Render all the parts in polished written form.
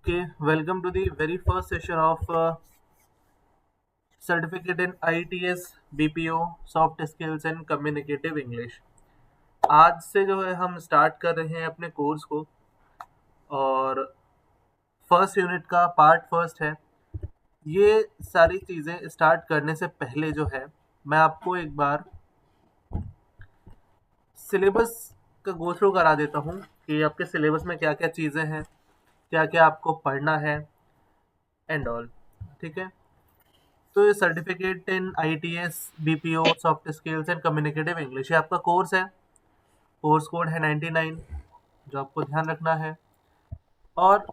Okay, welcome to the very first session of Certificate in IELTS, BPO, Soft Skills and Communicative English। आज से जो है हम start कर रहे हैं अपने कोर्स को और फर्स्ट यूनिट का पार्ट फर्स्ट है। ये सारी चीज़ें स्टार्ट करने से पहले जो है मैं आपको एक बार सिलेबस का गो थ्रू करा देता हूँ कि आपके सिलेबस में क्या क्या चीज़ें हैं, क्या क्या आपको पढ़ना है एंड ऑल। ठीक है, तो ये certificate in IELTS, BPO, soft skills and communicative English, ये आपका कोर्स है। कोर्स कोड है 99, जो आपको ध्यान रखना है। और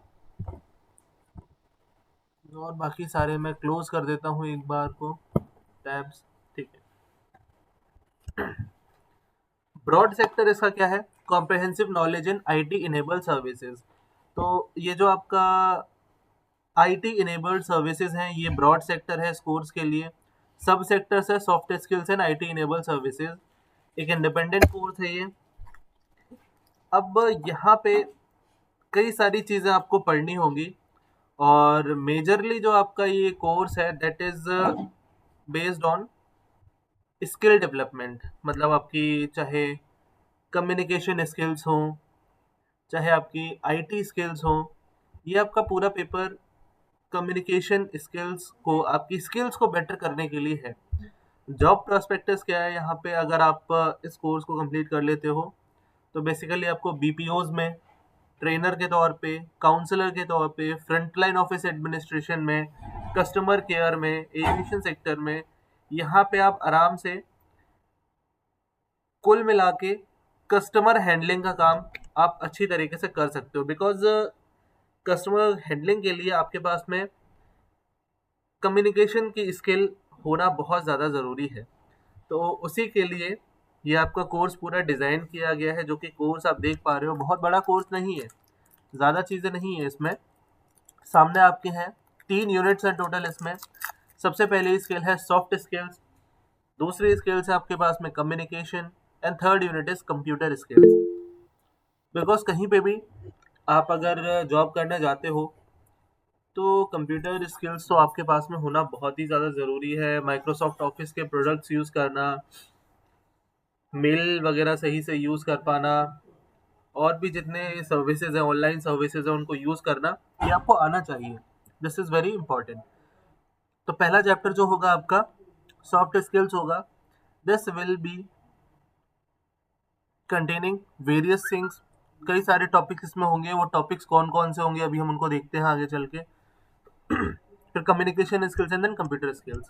बाकी सारे मैं क्लोज कर देता हूँ एक बार को टैब्स। ठीक है, ब्रॉड सेक्टर इसका क्या है? Comprehensive knowledge in IT enabled services. तो ये जो आपका IT इनेबल्ड सर्विसेज हैं, ये ब्रॉड सेक्टर है इस कोर्स के लिए। सब सेक्टर्स है soft skills and IT enabled services, एक इंडिपेंडेंट कोर्स है ये। अब यहाँ पे कई सारी चीज़ें आपको पढ़नी होंगी और मेजरली जो आपका ये कोर्स है that is based on skill development. मतलब आपकी चाहे कम्युनिकेशन स्किल्स हों, चाहे आपकी IT स्किल्स हों, ये आपका पूरा पेपर कम्युनिकेशन स्किल्स को, आपकी स्किल्स को बेटर करने के लिए है। जॉब प्रोस्पेक्टस क्या है यहाँ पे? अगर आप इस कोर्स को कंप्लीट कर लेते हो तो बेसिकली आपको BPOs में ट्रेनर के तौर पे, काउंसलर के तौर पे, फ्रंटलाइन ऑफिस एडमिनिस्ट्रेशन में, कस्टमर केयर में, एविएशन सेक्टर में, यहाँ पे आप आराम से कुल मिला के कस्टमर हैंडलिंग का काम आप अच्छी तरीके से कर सकते हो। बिकॉज कस्टमर हैंडलिंग के लिए आपके पास में कम्युनिकेशन की स्किल होना बहुत ज़्यादा ज़रूरी है। तो उसी के लिए ये आपका कोर्स पूरा डिज़ाइन किया गया है। जो कि कोर्स आप देख पा रहे हो बहुत बड़ा कोर्स नहीं है, ज़्यादा चीज़ें नहीं है इसमें। सामने आपके हैं 3 यूनिट्स हैं टोटल इसमें। सबसे पहली स्किल है सॉफ्ट स्किल्स, दूसरी स्किल्स है आपके पास में communication and third unit is computer skills. Because कहीं पे भी आप अगर जॉब करने जाते हो तो कंप्यूटर स्किल्स तो आपके पास में होना बहुत ही ज़्यादा ज़रूरी है। माइक्रोसॉफ्ट ऑफिस के प्रोडक्ट्स यूज़ करना, मेल वगैरह सही से यूज़ कर पाना, और भी जितने सर्विसेज हैं, ऑनलाइन सर्विसेज हैं, उनको यूज़ करना, ये आपको आना चाहिए। This is very important. तो पहला चैप्टर जो होगा आपका सॉफ्ट स्किल्स होगा। This will be containing various things. कई सारे टॉपिक्स इसमें होंगे। वो टॉपिक्स कौन कौन से होंगे अभी हम उनको देखते हैं आगे चल के। फिर communication skills and then computer skills.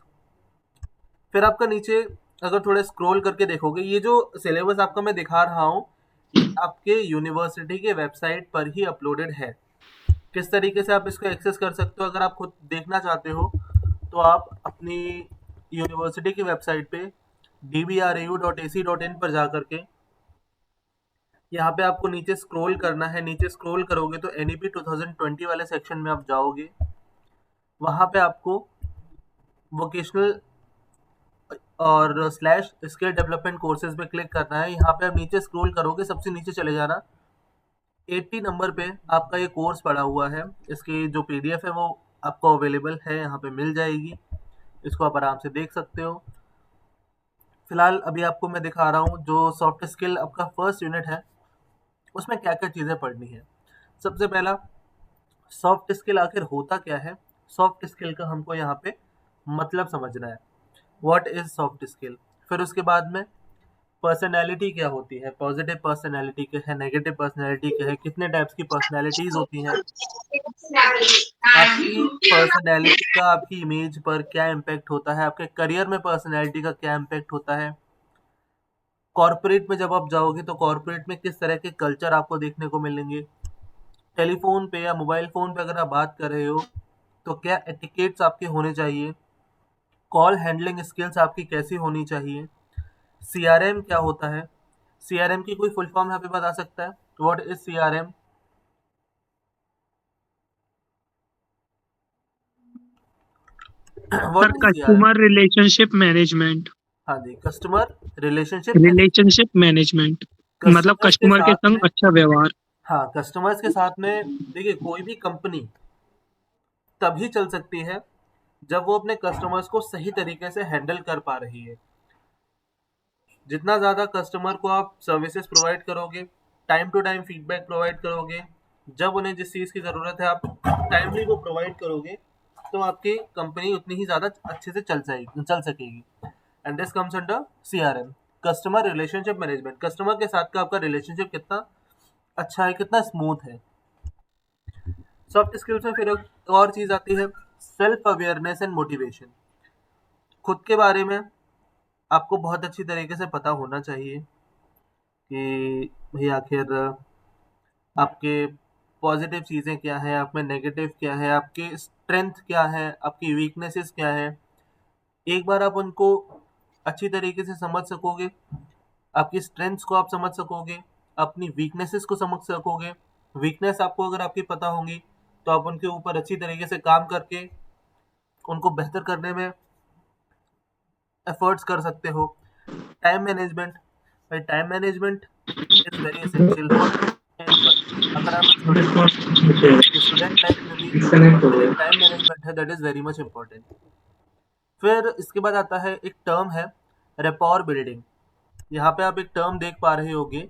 फिर आपका नीचे अगर थोड़ा स्क्रॉल करके देखोगे, ये जो सिलेबस आपका मैं दिखा रहा हूँ, ये आपके यूनिवर्सिटी के वेबसाइट पर ही अपलोडेड है। किस तरीके से आप इसको एक्सेस कर सकते हो? अगर आप खुद देखना चाहते हो तो आप अपनी यूनिवर्सिटी की वेबसाइट पे dbru.ac.in पर जा करके यहाँ पे आपको नीचे स्क्रॉल करना है। नीचे स्क्रॉल करोगे तो NEP 2020 वाले सेक्शन में आप जाओगे। वहाँ पे आपको वोकेशनल और स्लैश स्किल डेवलपमेंट कोर्सेज पे क्लिक करना है। यहाँ पे आप नीचे स्क्रॉल करोगे, सबसे नीचे चले जाना। 80 नंबर पे आपका ये कोर्स पड़ा हुआ है। इसकी जो PDF है वो आपको अवेलेबल है, यहाँ पे मिल जाएगी। इसको आप आराम से देख सकते हो। फिलहाल अभी आपको मैं दिखा रहा हूँ जो सॉफ्ट स्किल आपका फर्स्ट यूनिट है, उसमें क्या क्या चीज़ें पढ़नी है। सबसे पहला, सॉफ्ट स्किल आखिर होता क्या है? सॉफ्ट स्किल का हमको यहाँ पे मतलब समझना है। What is soft skill. फिर उसके बाद में पर्सनैलिटी क्या होती है, पॉजिटिव पर्सनैलिटी क्या है, नेगेटिव पर्सनैलिटी क्या है, कितने टाइप्स की पर्सनैलिटीज होती हैं, आपकी पर्सनैलिटी का आपकी इमेज पर क्या इम्पैक्ट होता है, आपके करियर में पर्सनैलिटी का क्या इम्पैक्ट होता है, कॉर्पोरेट में जब आप जाओगे तो कॉर्पोरेट में किस तरह के कल्चर आपको देखने को मिलेंगे, टेलीफोन पे या मोबाइल फ़ोन पे अगर आप बात कर रहे हो तो क्या एटिकेट्स आपके होने चाहिए, कॉल हैंडलिंग स्किल्स आपकी कैसी होनी चाहिए, CRM क्या होता है। CRM की कोई फुल फॉर्म यहाँ पे बता सकता है? What is CRM? Sir what is CRM? Customer relationship management. हाँ जी, customer relationship management. Relationship management मतलब कस्टमर्स के कस्टमर के साथ संग में, अच्छा व्यवहार। हाँ, कस्टमर्स के साथ में देखिए कोई भी कंपनी तभी चल सकती है जब वो अपने कस्टमर्स को सही तरीके से हैंडल कर पा रही है। जितना ज़्यादा कस्टमर को आप सर्विसेज प्रोवाइड करोगे, time to time feedback provide करोगे, जब उन्हें जिस चीज़ की ज़रूरत है आप टाइमली वो प्रोवाइड करोगे, तो आपकी कंपनी उतनी ही ज़्यादा अच्छे से चल सकेगी। And this comes under CRM, customer relationship management. Customer के साथ का आपका रिलेशनशिप कितना अच्छा है, कितना स्मूथ है। सॉफ्ट स्किल्स में फिर एक और चीज़ आती है, सेल्फ अवेयरनेस एंड मोटिवेशन। खुद के बारे में आपको बहुत अच्छी तरीके से पता होना चाहिए कि भाई आखिर आपके पॉजिटिव चीज़ें क्या है, आप में नेगेटिव क्या है, आपके स्ट्रेंथ क्या है, आपकी वीकनेसेस क्या है। एक बार आप उनको अच्छी तरीके से समझ सकोगे, आपकी स्ट्रेंथ्स को आप समझ सकोगे, अपनी वीकनेसेस को समझ सकोगे। वीकनेस आपको अगर आपकी पता होंगी तो आप उनके ऊपर अच्छी तरीके से काम करके उनको बेहतर करने में एफर्ट्स कर सकते हो। टाइम मैनेजमेंट, भाई time management is very essential for anyone. अगर आप एक स्टूडेंट हो, स्टूडेंट लाइफ में भी जो एक टाइम मैनेजमेंट है that is very much important. फिर इसके बाद आता है एक टर्म है रेपॉर बिल्डिंग। यहाँ पे आप एक टर्म देख पा रहे होगे,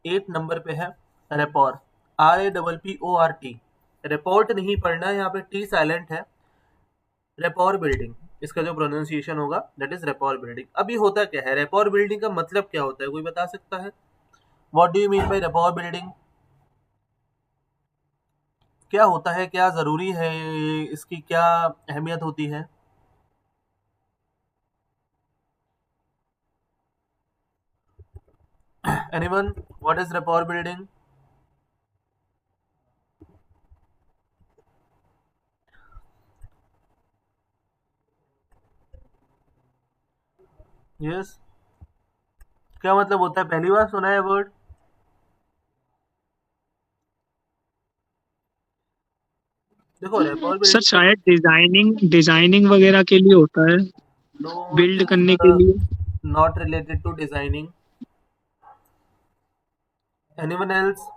8 नंबर पे है रेपॉर, RAPPORT। रिपोर्ट नहीं पढ़ना है, यहाँ पे टी साइलेंट है। रेपॉर बिल्डिंग, इसका जो प्रोनाउंसिएशन होगा दैट इज रेपॉर बिल्डिंग। अभी होता क्या है, रेपॉर बिल्डिंग का मतलब क्या होता है, कोई बता सकता है? What do you mean by rapport building? क्या होता है, क्या जरूरी है, इसकी क्या अहमियत होती है? Anyone, what is rapport building? Yes, क्या मतलब होता है, पहली बार सुना है वर्ड? देखो रेपॉर सर बिल्डिंग का शायद डिजाइनिंग वगैरह के लिए होता है, नो, बिल्ड इट करने के इज लिए। Not related to designing. Anyone else?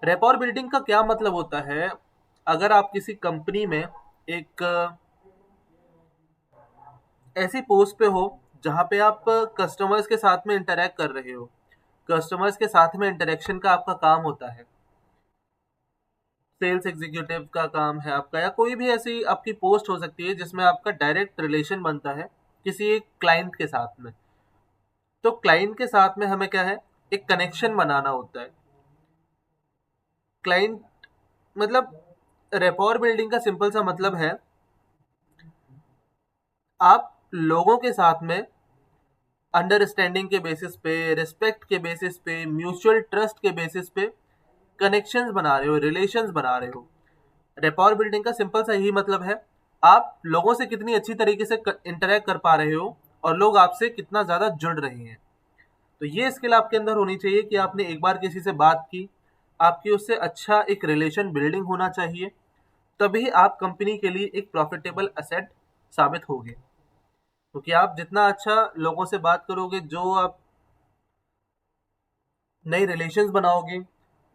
Rapport building का क्या मतलब होता है? अगर आप किसी कंपनी में एक ऐसी पोस्ट पे हो जहाँ पे आप कस्टमर्स के साथ में इंटरेक्ट कर रहे हो, कस्टमर्स के साथ में इंटरेक्शन का आपका काम होता है, सेल्स एग्जीक्यूटिव का काम है आपका, या कोई भी ऐसी आपकी पोस्ट हो सकती है जिसमें आपका डायरेक्ट रिलेशन बनता है किसी एक क्लाइंट के साथ में। तो क्लाइंट के साथ में हमें क्या है, एक कनेक्शन बनाना होता है। क्लाइंट मतलब, रेपॉर बिल्डिंग का सिंपल सा मतलब है, आप लोगों के साथ में अंडरस्टैंडिंग के बेसिस पे, रिस्पेक्ट के बेसिस पे, म्यूचुअल ट्रस्ट के बेसिस पे कनेक्शंस बना रहे हो, रिलेशंस बना रहे हो। रेपॉर बिल्डिंग का सिंपल सा यही मतलब है, आप लोगों से कितनी अच्छी तरीके से इंटरेक्ट कर पा रहे हो और लोग आपसे कितना ज्यादा जुड़ रहे हैं। तो ये स्किल आपके अंदर होनी चाहिए कि आपने एक बार किसी से बात की, आपकी उससे अच्छा एक रिलेशन बिल्डिंग होना चाहिए, तभी आप कंपनी के लिए एक प्रॉफिटेबल एसेट साबित होगे। क्योंकि आप जितना अच्छा लोगों से बात करोगे, जो आप नए रिलेशंस बनाओगे,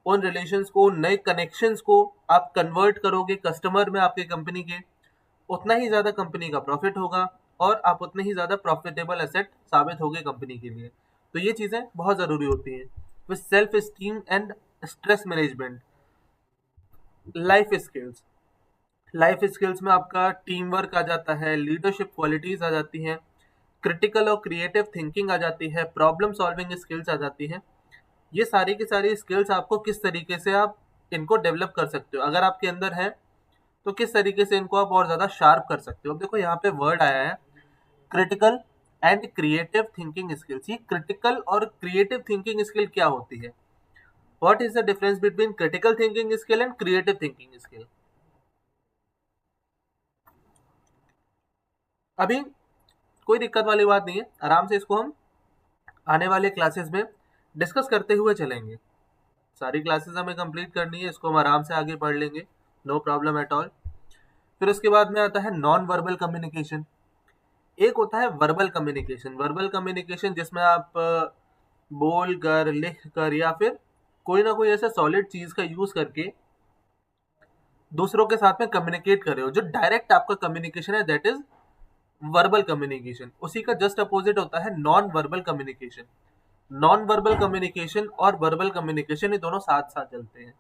उन रिलेशंस को, नए कनेक्शंस को आप कन्वर्ट करोगे कस्टमर में आपके कंपनी के, उतना ही ज़्यादा कंपनी का प्रॉफिट होगा और आप उतने ही ज़्यादा प्रॉफिटेबल एसेट साबित होगे कंपनी के लिए। तो ये चीज़ें बहुत ज़रूरी होती हैं। फिर self esteem and stress management. Life skills, life skills में आपका टीम वर्क आ जाता है, लीडरशिप क्वालिटीज़ आ जाती हैं, क्रिटिकल और क्रिएटिव थिंकिंग आ जाती है, प्रॉब्लम सॉल्विंग स्किल्स आ जाती हैं। ये सारी की सारी स्किल्स आपको किस तरीके से आप इनको डेवलप कर सकते हो, अगर आपके अंदर है तो किस तरीके से इनको आप और ज़्यादा शार्प कर सकते हो। अब देखो यहाँ पे वर्ड आया है critical and creative thinking skills. ये क्रिटिकल और क्रिएटिव थिंकिंग स्किल क्या होती है? What is the difference between critical thinking skill and creative thinking skill? अभी कोई दिक्कत वाली बात नहीं है, आराम से इसको हम आने वाले क्लासेस में डिस्कस करते हुए चलेंगे। सारी क्लासेस हमें कंप्लीट करनी है, इसको हम आराम से आगे पढ़ लेंगे, नो प्रॉब्लम एट ऑल। फिर उसके बाद में आता है नॉन वर्बल कम्युनिकेशन। एक होता है वर्बल कम्युनिकेशन, वर्बल कम्युनिकेशन जिसमें आप बोल कर, लिख कर या फिर कोई ना कोई ऐसा सॉलिड चीज का यूज करके दूसरों के साथ में कम्युनिकेट कर रहे हो। जो डायरेक्ट आपका कम्युनिकेशन है दैट इज वर्बल कम्युनिकेशन। उसी का जस्ट अपोजिट होता है non verbal communication. Non verbal communication और वर्बल कम्युनिकेशन ये दोनों साथ साथ चलते हैं।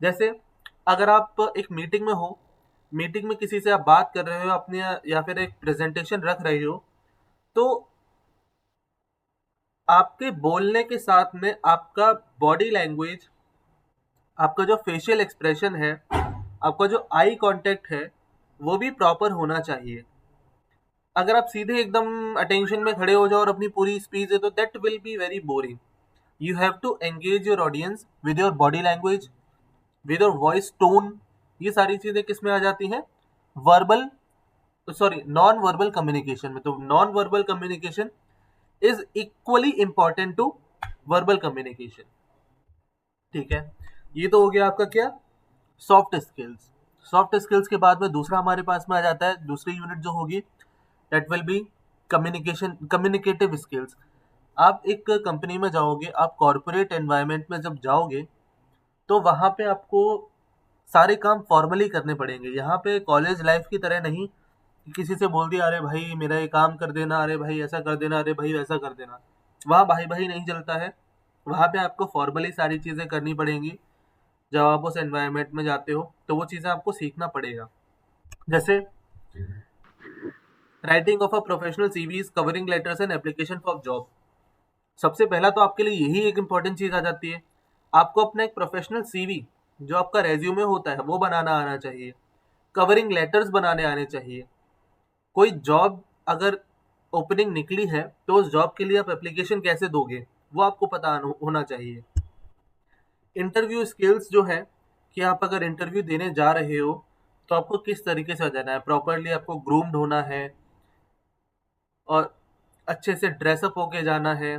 जैसे अगर आप एक मीटिंग में हो, मीटिंग में किसी से आप बात कर रहे हो अपने, या फिर एक प्रेजेंटेशन रख रहे हो, तो आपके बोलने के साथ में आपका बॉडी लैंग्वेज, आपका जो फेशियल एक्सप्रेशन है, आपका जो आई कांटेक्ट है, वो भी प्रॉपर होना चाहिए। अगर आप सीधे एकदम अटेंशन में खड़े हो जाओ और अपनी पूरी स्पीच दे, तो that will be very boring. You have to engage your audience with your body language, with your voice tone. ये सारी चीजें किस में आ जाती हैं? Verbal, sorry, non verbal communication में। तो non verbal communication is equally important to verbal communication. ठीक है, ये तो हो गया आपका क्या, सॉफ्ट स्किल्स। सॉफ्ट स्किल्स के बाद में दूसरा हमारे पास में आ जाता है, दूसरी यूनिट जो होगी that will B communication, communicative skills. आप एक कंपनी में जाओगे, आप कॉर्पोरेट एनवायरनमेंट में जब जाओगे, तो वहाँ पे आपको सारे काम फॉर्मली करने पड़ेंगे। यहाँ पे कॉलेज लाइफ की तरह नहीं कि किसी से बोल दिया अरे भाई मेरा ये काम कर देना, अरे भाई ऐसा कर देना, अरे भाई वैसा कर देना। वहाँ भाई भाई नहीं चलता है। वहाँ पे आपको फॉर्मली सारी चीज़ें करनी पड़ेंगी। जब आप उस एनवायरनमेंट में जाते हो तो वो चीज़ें आपको सीखना पड़ेगा। जैसे writing of a professional CVs, covering letters and application for job. सबसे पहला तो आपके लिए यही एक इंपॉर्टेंट चीज़ आ जाती है। आपको अपना एक प्रोफेशनल सीवी, जो आपका रेज्यूमे होता है, वो बनाना आना चाहिए। कवरिंग लेटर्स बनाने आने चाहिए। कोई जॉब अगर ओपनिंग निकली है तो उस जॉब के लिए आप एप्लीकेशन कैसे दोगे, वो आपको पता होना चाहिए। इंटरव्यू स्किल्स जो है, कि आप अगर इंटरव्यू देने जा रहे हो तो आपको किस तरीके से जाना है, प्रॉपरली आपको ग्रूम्ड होना है और अच्छे से ड्रेसअप होके जाना है।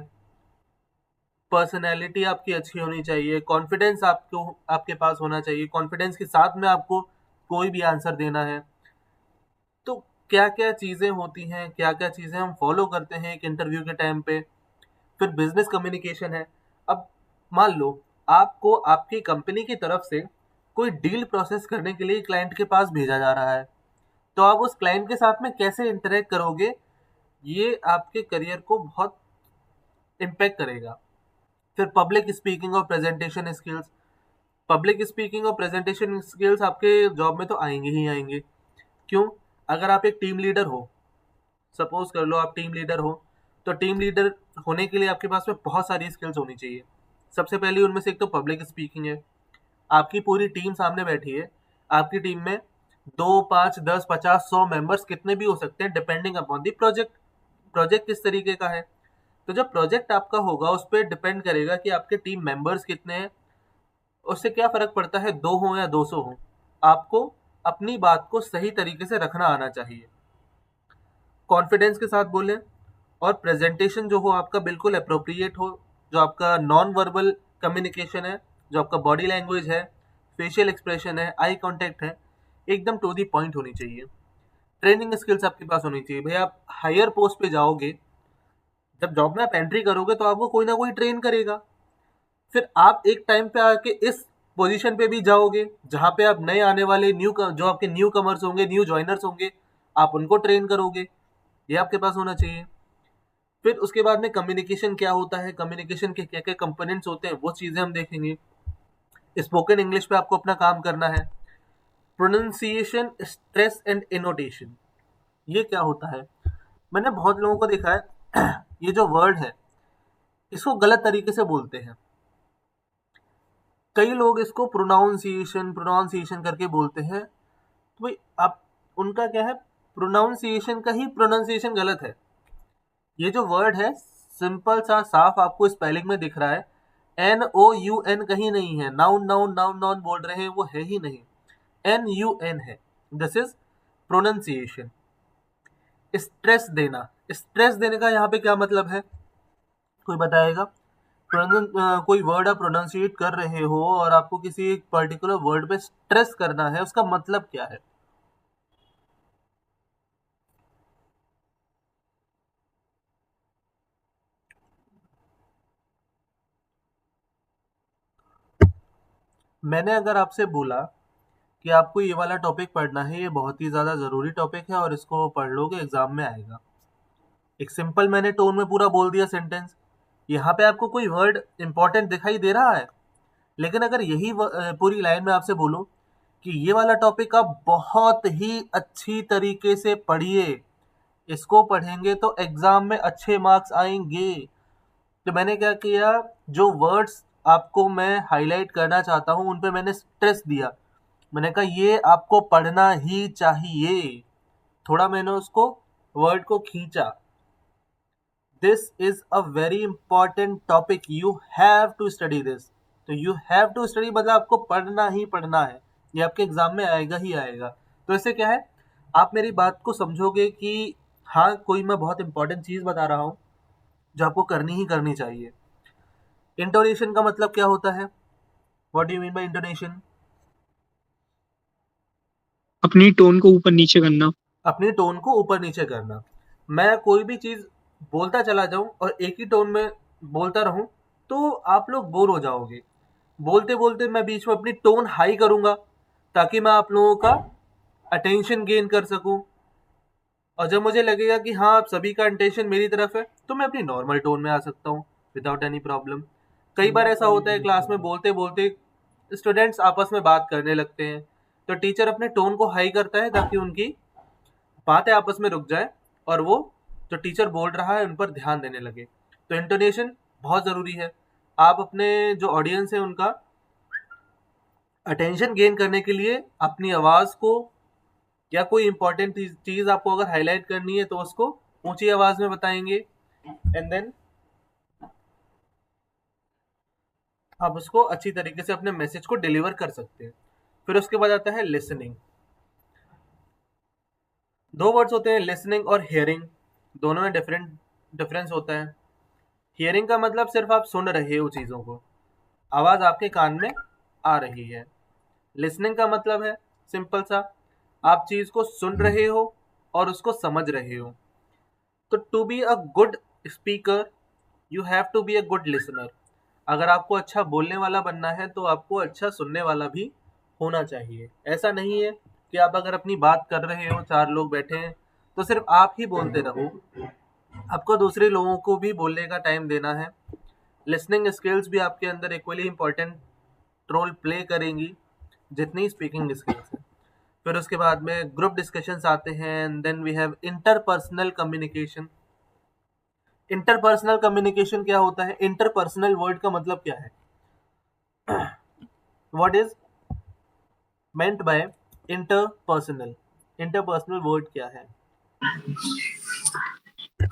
पर्सनैलिटी आपकी अच्छी होनी चाहिए, कॉन्फिडेंस आपको आपके पास होना चाहिए, कॉन्फिडेंस के साथ में आपको कोई भी आंसर देना है। तो क्या क्या चीज़ें होती हैं, क्या क्या चीज़ें हम फॉलो करते हैं एक इंटरव्यू के टाइम पे। फिर बिजनेस कम्युनिकेशन है। अब मान लो आपको आपकी कंपनी की तरफ से कोई डील प्रोसेस करने के लिए क्लाइंट के पास भेजा जा रहा है, तो आप उस क्लाइंट के साथ में कैसे इंटरेक्ट करोगे, ये आपके करियर को बहुत इम्पेक्ट करेगा। फिर पब्लिक स्पीकिंग और प्रेजेंटेशन स्किल्स। पब्लिक स्पीकिंग और प्रेजेंटेशन स्किल्स आपके जॉब में तो आएंगे ही आएंगे। क्यों? अगर आप एक टीम लीडर हो, सपोज कर लो आप टीम लीडर हो, तो टीम लीडर होने के लिए आपके पास में बहुत सारी स्किल्स होनी चाहिए। सबसे पहले उनमें से एक तो पब्लिक स्पीकिंग है। आपकी पूरी टीम सामने बैठी है, आपकी टीम में 2, 5, 10, 50, 100 मेंबर्स कितने भी हो सकते हैं, depending upon the project. Project किस तरीके का है, तो जब प्रोजेक्ट आपका होगा उस पर डिपेंड करेगा कि आपके टीम मेंबर्स कितने हैं। उससे क्या फर्क पड़ता है, 2 हो या 200 हो, आपको अपनी बात को सही तरीके से रखना आना चाहिए। कॉन्फिडेंस के साथ बोलें, और प्रेजेंटेशन जो हो आपका बिल्कुल अप्रोप्रिएट हो। जो आपका नॉन वर्बल कम्युनिकेशन है, जो आपका बॉडी लैंग्वेज है, फेशियल एक्सप्रेशन है, आई कांटेक्ट है, एकदम टू दी पॉइंट होनी चाहिए। ट्रेनिंग स्किल्स आपके पास होनी चाहिए। भाई आप हायर पोस्ट पे जाओगे, जब जॉब में आप एंट्री करोगे तो आपको कोई ना कोई ट्रेन करेगा। फिर आप एक टाइम पे आके इस पोजीशन पे भी जाओगे जहाँ पे आप नए आने वाले जो आपके न्यू कमर्स होंगे, न्यू ज्वाइनर्स होंगे, आप उनको ट्रेन करोगे। ये आपके पास होना चाहिए। फिर उसके बाद में कम्युनिकेशन क्या होता है, कम्युनिकेशन के क्या क्या कंपोनेंट्स होते हैं, वो चीज़ें हम देखेंगे। स्पोकन इंग्लिश पे आपको अपना काम करना है। प्रोनाउंसिएशन, स्ट्रेस एंड इनोटेशन, ये क्या होता है? मैंने बहुत लोगों को देखा है ये जो वर्ड है इसको गलत तरीके से बोलते हैं। कई लोग इसको प्रोनाउंसिएशन प्रोनाउंसिएशन करके बोलते हैं। तो भाई आप, उनका क्या है, प्रोनाउंसिएशन का ही प्रोनाउंसिएशन गलत है। ये जो वर्ड है सिंपल सा साफ आपको स्पेलिंग में दिख रहा है, NOUN कहीं नहीं है। नाउन नाउन नाउन नाउन बोल रहे हैं, वो है ही नहीं, NUN है। This is pronunciation. स्ट्रेस देना, स्ट्रेस देने का यहाँ पे क्या मतलब है, कोई बताएगा? कोई वर्ड आप प्रोनाउंसिएट कर रहे हो और आपको किसी एक पर्टिकुलर वर्ड पे स्ट्रेस करना है, उसका मतलब क्या है? मैंने अगर आपसे बोला कि आपको ये वाला टॉपिक पढ़ना है, ये बहुत ही ज़्यादा ज़रूरी टॉपिक है और इसको पढ़ लोगे एग्ज़ाम में आएगा। एक सिंपल मैंने टोन में पूरा बोल दिया सेंटेंस। यहाँ पे आपको कोई वर्ड इंपॉर्टेंट दिखाई दे रहा है, लेकिन अगर यही पूरी लाइन में आपसे बोलूं कि ये वाला टॉपिक आप बहुत ही अच्छी तरीके से पढ़िए, इसको पढ़ेंगे तो एग्जाम में अच्छे मार्क्स आएंगे। तो मैंने क्या किया, जो वर्ड्स आपको मैं हाईलाइट करना चाहता हूं उन पे मैंने स्ट्रेस दिया। मैंने कहा ये आपको पढ़ना ही चाहिए। थोड़ा मैंने उसको वर्ड को खींचा। This is a very important topic, you have to study this. तो यू हैव टू स्टडी मतलब आपको पढ़ना ही पढ़ना है, ये आपके एग्जाम में आएगा ही आएगा। तो इससे क्या है, आप मेरी बात को समझोगे कि हाँ कोई मैं बहुत इंपॉर्टेंट चीज बता रहा हूँ जो आपको करनी ही करनी चाहिए। इंटोनेशन का मतलब क्या होता है? What do you mean bye intonation? अपनी टोन को ऊपर नीचे करना। अपनी टोन को ऊपर नीचे करना। मैं कोई भी चीज बोलता चला जाऊं और एक ही टोन में बोलता रहूं तो आप लोग बोर हो जाओगे। बोलते बोलते मैं बीच में अपनी टोन हाई करूंगा ताकि मैं आप लोगों का अटेंशन गेन कर सकूं। और जब मुझे लगेगा कि हाँ आप सभी का अटेंशन मेरी तरफ है तो मैं अपनी नॉर्मल टोन में आ सकता हूँ विदाउट एनी प्रॉब्लम। कई बार ऐसा होता है क्लास में बोलते बोलते स्टूडेंट्स आपस में बात करने लगते हैं, तो टीचर अपने टोन को हाई करता है ताकि उनकी बातें आपस में रुक जाए और वो जो टीचर बोल रहा है उन पर ध्यान देने लगे। तो इंटोनेशन बहुत ज़रूरी है। आप अपने जो ऑडियंस है उनका अटेंशन गेन करने के लिए अपनी आवाज़ को या कोई इंपॉर्टेंट चीज़ आपको अगर हाईलाइट करनी है तो उसको ऊंची आवाज़ में बताएंगे एंड देन आप उसको अच्छी तरीके से अपने मैसेज को डिलीवर कर सकते हैं। फिर उसके बाद आता है लिसनिंग। दो वर्ड्स होते हैं लिसनिंग और हियरिंग, दोनों में डिफरेंस होता है। हियरिंग का मतलब सिर्फ आप सुन रहे हो चीज़ों को, आवाज़ आपके कान में आ रही है। लिसनिंग का मतलब है सिंपल सा, आप चीज़ को सुन रहे हो और उसको समझ रहे हो। तो to be a good speaker you have to be a good listener. अगर आपको अच्छा बोलने वाला बनना है तो आपको अच्छा सुनने वाला भी होना चाहिए। ऐसा नहीं है कि आप अगर अपनी बात कर रहे हो, चार लोग बैठे हैं तो सिर्फ आप ही बोलते रहो, आपको दूसरे लोगों को भी बोलने का टाइम देना है। लिसनिंग स्किल्स भी आपके अंदर इक्वली इंपॉर्टेंट रोल प्ले करेंगी जितनी स्पीकिंग स्किल्स है। फिर उसके बाद में ग्रुप डिस्कशंस आते हैं and then we have interpersonal communication. Interpersonal communication क्या होता है? इंटरपर्सनल वर्ड का मतलब क्या है? What is meant by interpersonal? Interpersonal word क्या है?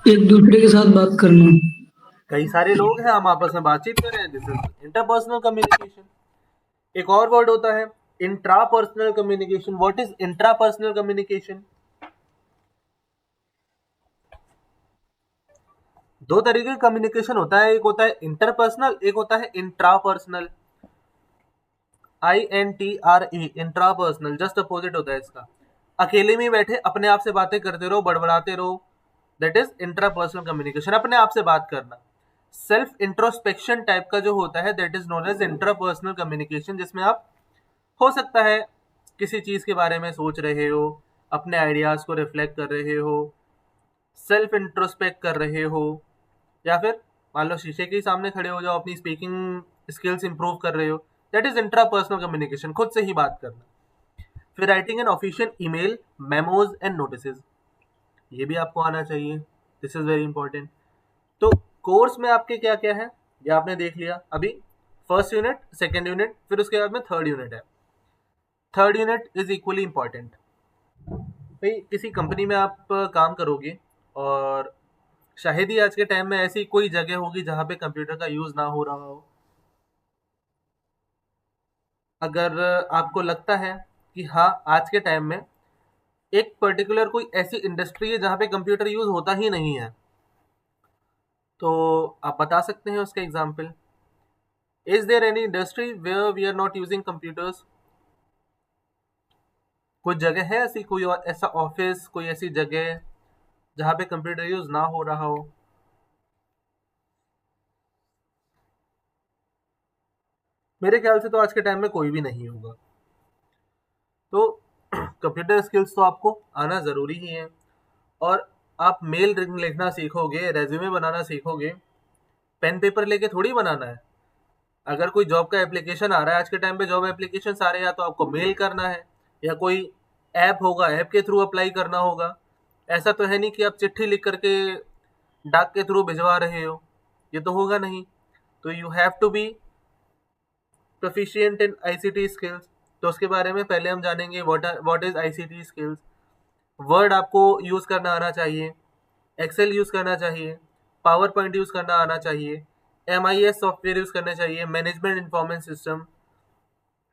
एक दूसरे के साथ बात करना। कई सारे लोग हैं, हम आपस में बातचीत कर रहे हैं, दिस इज इंटरपर्सनल कम्युनिकेशन। एक और वर्ड होता है intrapersonal communication. What is intrapersonal communication? दो तरीके का कम्युनिकेशन होता है, एक होता है इंटरपर्सनल, एक होता है intrapersonal. INTRA, intrapersonal just opposite होता है इसका। अकेले में बैठे अपने आप से बातें करते रहो, बड़बड़ाते रहो, दैट इज इंट्रापर्सनल कम्युनिकेशन, अपने आप से बात करना। सेल्फ इंट्रोस्पेक्शन टाइप का जो होता है that is known as intrapersonal communication, जिसमें आप हो सकता है किसी चीज के बारे में सोच रहे हो, अपने आइडियाज को रिफ्लेक्ट कर रहे हो, सेल्फ इंट्रोस्पेक्ट कर रहे हो, या फिर मान लो शीशे के ही सामने खड़े हो जाओ, अपनी स्पीकिंग स्किल्स इंप्रूव कर रहे हो, दैट इज इंट्रापर्सनल कम्युनिकेशन, खुद से ही बात करना। फिर writing an official email, memos and notices, ये भी आपको आना चाहिए, दिस इज वेरी इंपॉर्टेंट। तो कोर्स में आपके क्या क्या है ये आपने देख लिया अभी। फर्स्ट यूनिट, सेकेंड यूनिट, फिर उसके बाद में थर्ड यूनिट है। Third unit is equally important. भाई किसी कंपनी में आप काम करोगे और शायद ही आज के टाइम में ऐसी कोई जगह होगी जहाँ पे कंप्यूटर का यूज ना हो रहा हो। अगर आपको लगता है कि हाँ आज के टाइम में एक पर्टिकुलर कोई ऐसी इंडस्ट्री है जहाँ पे कंप्यूटर यूज होता ही नहीं है, तो आप बता सकते हैं उसका example. Is there any industry where we are not using computers? कोई जगह है ऐसी, कोई और ऐसा ऑफिस, कोई ऐसी जगह जहाँ पे कंप्यूटर यूज ना हो रहा हो? मेरे ख्याल से तो आज के टाइम में कोई भी नहीं होगा। तो कंप्यूटर स्किल्स तो आपको आना ज़रूरी ही है। और आप मेल लिखना सीखोगे, रेज्यूमे बनाना सीखोगे, पेन पेपर लेके थोड़ी बनाना है। अगर कोई जॉब का एप्लीकेशन आ रहा है, आज के टाइम पे जॉब एप्लीकेशन आ रहे हैं, या तो आपको मेल करना है या कोई ऐप होगा, ऐप के थ्रू अप्लाई करना होगा। ऐसा तो है नहीं कि आप चिट्ठी लिख करके डाक के थ्रू भिजवा रहे हो, ये तो होगा नहीं। तो you have to be proficient in ICT skills. तो उसके बारे में पहले हम जानेंगे what is ICT skills. Word आपको यूज़ करना आना चाहिए, एक्सेल यूज़ करना चाहिए, पावर पॉइंट यूज़ करना आना चाहिए, MIS सॉफ्टवेयर यूज़ करना चाहिए, मैनेजमेंट इंफॉर्मेशन सिस्टम,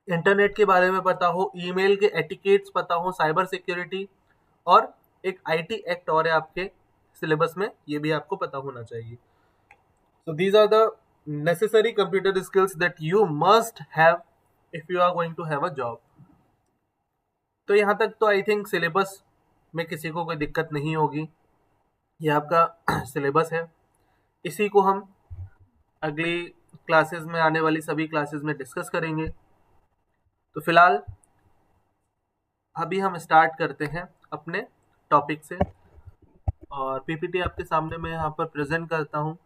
इंटरनेट के बारे में पता हो, ईमेल के एटिकेट्स पता हो, साइबर सिक्योरिटी, और एक आईटी एक्ट और है आपके सिलेबस में, ये भी आपको पता होना चाहिए। So these are the necessary computer skills that you must have if you are going to have a job. तो यहाँ तक तो आई थिंक सिलेबस में किसी को कोई दिक्कत नहीं होगी। ये आपका सिलेबस है, इसी को हम अगली क्लासेस में, आने वाली सभी क्लासेस में डिस्कस करेंगे। तो फिलहाल अभी हम स्टार्ट करते हैं अपने टॉपिक से, और पीपीटी आपके सामने मैं यहाँ पर प्रेजेंट करता हूँ।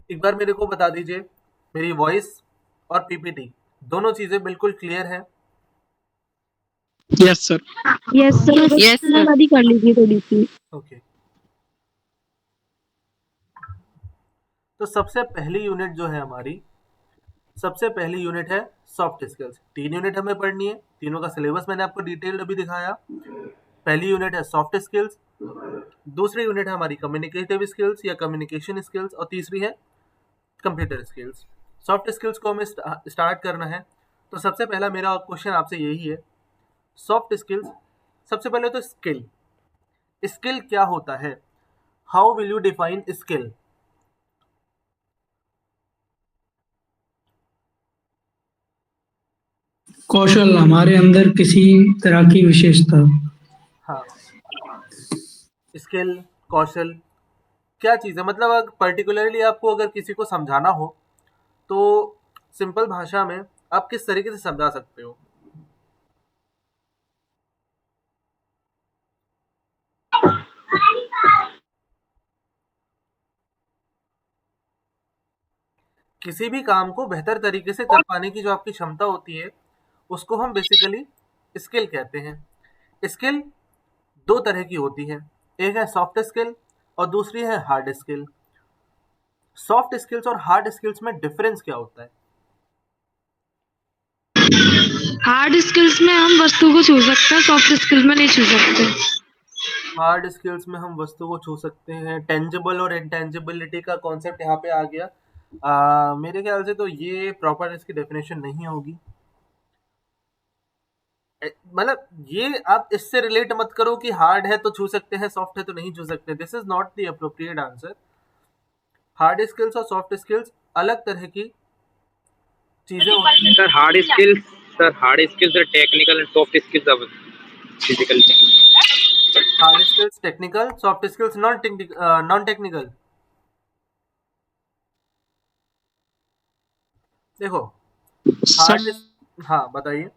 एक बार मेरे को बता दीजिए, मेरी वॉइस और पीपीटी दोनों चीज़ें बिल्कुल क्लियर है? Yes sir. यस सर, बस यस सर। शादी कर लीजिए थोड़ी सी। ओके। तो सबसे पहली यूनिट जो है हमारी, सबसे पहली यूनिट है सॉफ्ट स्किल्स। 3 यूनिट हमें पढ़नी है, तीनों का सिलेबस मैंने आपको डिटेल्ड अभी दिखाया। पहली यूनिट है सॉफ्ट स्किल्स, दूसरी यूनिट है हमारी कम्युनिकेटिव स्किल्स या कम्युनिकेशन स्किल्स, और तीसरी है कंप्यूटर स्किल्स। सॉफ्ट स्किल्स को हमें स्टार्ट करना है। तो सबसे पहला मेरा क्वेश्चन आपसे यही है, सॉफ्ट स्किल्स, सबसे पहले तो स्किल, स्किल क्या होता है? How will you define skill? कौशल, हमारे अंदर किसी तरह की विशेषता। हाँ, स्किल, कौशल क्या चीज़ है? मतलब अगर पर्टिकुलरली आपको अगर किसी को समझाना हो तो सिंपल भाषा में आप किस तरीके से समझा सकते हो? किसी भी काम को बेहतर तरीके से कर पाने की जो आपकी क्षमता होती है, उसको हम बेसिकली स्किल कहते हैं। स्किल दो तरह की होती है, एक है सॉफ्ट स्किल और दूसरी है हार्ड स्किल। सॉफ्ट स्किल्स और हार्ड स्किल्स में डिफरेंस क्या होता है? हार्ड स्किल्स में हम वस्तु को छू सकते हैं, सॉफ्ट स्किल्स में नहीं छू सकते। हार्ड स्किल्स में हम वस्तु को छू सकते हैं, टेंजिबल और इंटेंजिबिलिटी का कॉन्सेप्ट यहाँ पे आ गया। मेरे ख्याल से तो ये प्रॉपर इसकी डेफिनेशन नहीं होगी। मतलब ये आप इससे रिलेट मत करो कि हार्ड है तो छू सकते हैं, सॉफ्ट है तो नहीं छू सकते। This is not the appropriate answer. Hard skills और सॉफ्ट स्किल्स अलग तरह की चीजें होती हैं। Hard skills are technical and soft skills are physical. Hard skills technical, soft skills non technical. देखो सर हार्ड, हाँ बताइए।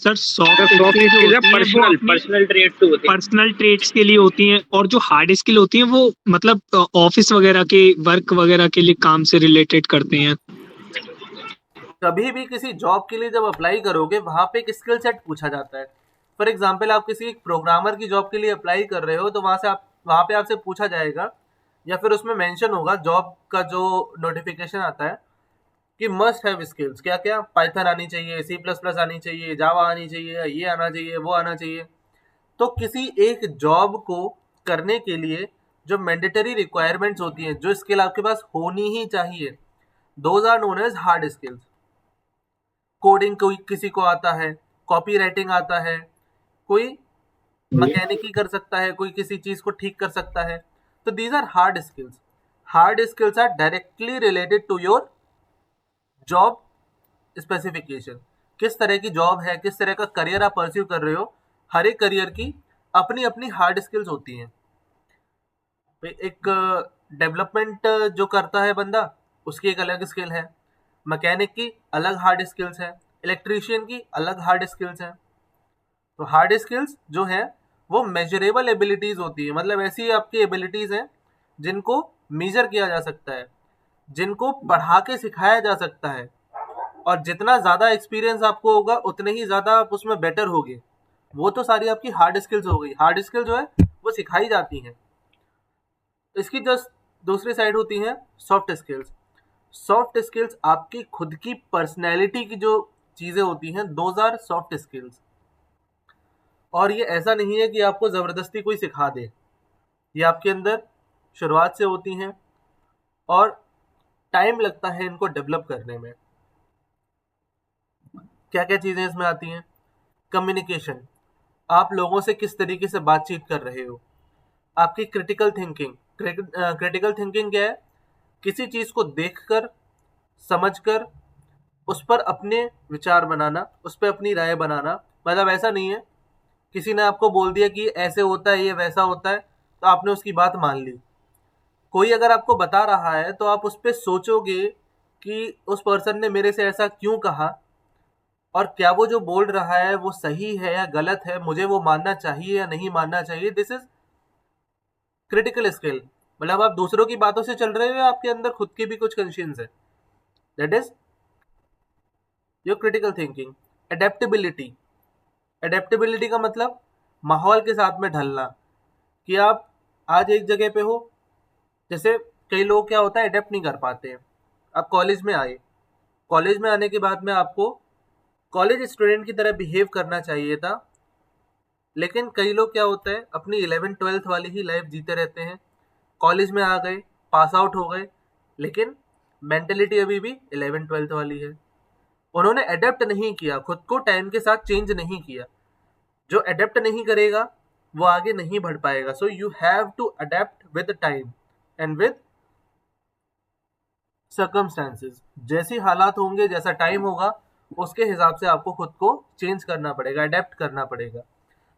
Sir, soft The soft skill जो skills are होती हैं वो अपनी personal traits to होते हैं। पर्सनल ट्रेट्स के लिए होती हैं, और जो हार्ड स्किल होती हैं वो मतलब ऑफिस वगैरह के वर्क वगैरह के लिए काम से रिलेटेड करते हैं। कभी भी किसी जॉब के लिए जब अप्लाई करोगे, वहां पे एक स्किल सेट पूछा जाता है। फॉर एग्जाम्पल, आप किसी एक प्रोग्रामर की जॉब के लिए अप्लाई कर रहे हो, तो वहां पे आपसे पूछा जाएगा, या फिर उसमें मेंशन होगा जॉब का जो नोटिफिकेशन आता है कि मस्ट हैव स्किल्स, क्या क्या, पाइथन आनी चाहिए, C++ आनी चाहिए, जावा आनी चाहिए, ये आना चाहिए, वो आना चाहिए। तो किसी एक जॉब को करने के लिए जो मैंडेटरी रिक्वायरमेंट्स होती हैं, जो स्किल आपके पास होनी ही चाहिए, those are known as hard skills. Coding कोई किसी को आता है, कॉपी राइटिंग आता है, कोई मैकेनिकी कर सकता है, कोई किसी चीज को ठीक कर सकता है। तो these are hard skills. Hard skills are directly related to your job specification. किस तरह की जॉब है, किस तरह का करियर आप परस्यू कर रहे हो, हर एक करियर की अपनी अपनी हार्ड स्किल्स होती हैं। एक डेवलपमेंट जो करता है बंदा, उसकी एक अलग स्किल है, मैकेनिक की अलग हार्ड स्किल्स है, इलेक्ट्रीशियन की अलग हार्ड स्किल्स है। तो हार्ड स्किल्स जो है वो मेजरेबल एबिलिटीज होती है, मतलब ऐसी आपकी एबिलिटीज हैं जिनको मेजर किया जा सकता है, जिनको पढ़ा के सिखाया जा सकता है, और जितना ज़्यादा एक्सपीरियंस आपको होगा उतने ही ज़्यादा आप उसमें बेटर होगे। वो तो सारी आपकी हार्ड स्किल्स हो गई। हार्ड स्किल जो है वो सिखाई जाती हैं। इसकी जस्ट दूसरी साइड होती है सॉफ्ट स्किल्स। सॉफ्ट स्किल्स आपकी खुद की पर्सनैलिटी की जो चीज़ें होती हैं, दोज आर सॉफ्ट स्किल्स। और ये ऐसा नहीं है कि आपको ज़बरदस्ती कोई सिखा दे, ये आपके अंदर शुरुआत से होती हैं और टाइम लगता है इनको डेवलप करने में। क्या क्या चीज़ें इसमें आती हैं? कम्युनिकेशन, आप लोगों से किस तरीके से बातचीत कर रहे हो। आपकी क्रिटिकल थिंकिंग, क्रिटिकल थिंकिंग क्या है? किसी चीज़ को देखकर, समझकर उस पर अपने विचार बनाना, उस पर अपनी राय बनाना। मतलब ऐसा नहीं है किसी ने आपको बोल दिया कि ऐसे होता है, ये वैसा होता है, तो आपने उसकी बात मान ली। कोई अगर आपको बता रहा है तो आप उस पर सोचोगे कि उस पर्सन ने मेरे से ऐसा क्यों कहा, और क्या वो जो बोल रहा है वो सही है या गलत है, मुझे वो मानना चाहिए या नहीं मानना चाहिए। This is critical skill. मतलब आप दूसरों की बातों से चल रहे हो, आपके अंदर खुद की भी कुछ कंशियंस है। That is your critical thinking. Adaptability, adaptability का मतलब माहौल के साथ में ढलना, कि आप आज एक जगह पे हो। जैसे कई लोग क्या होता है, अडेप्ट नहीं कर पाते हैं। आप कॉलेज में आए, कॉलेज में आने के बाद में आपको कॉलेज स्टूडेंट की तरह बिहेव करना चाहिए था, लेकिन कई लोग क्या होता है अपनी 11th-12th वाली ही लाइफ जीते रहते हैं। कॉलेज में आ गए, पास आउट हो गए, लेकिन मेंटेलिटी अभी भी 11th-12th वाली है। उन्होंने अडेप्ट नहीं किया, खुद को टाइम के साथ चेंज नहीं किया। जो अडेप्ट नहीं करेगा वो आगे नहीं बढ़ पाएगा। So you have to adapt with time and with circumstances. जैसी हालात होंगे, जैसा टाइम होगा, उसके हिसाब से आपको खुद को चेंज करना पड़ेगा, अडेप्ट करना पड़ेगा।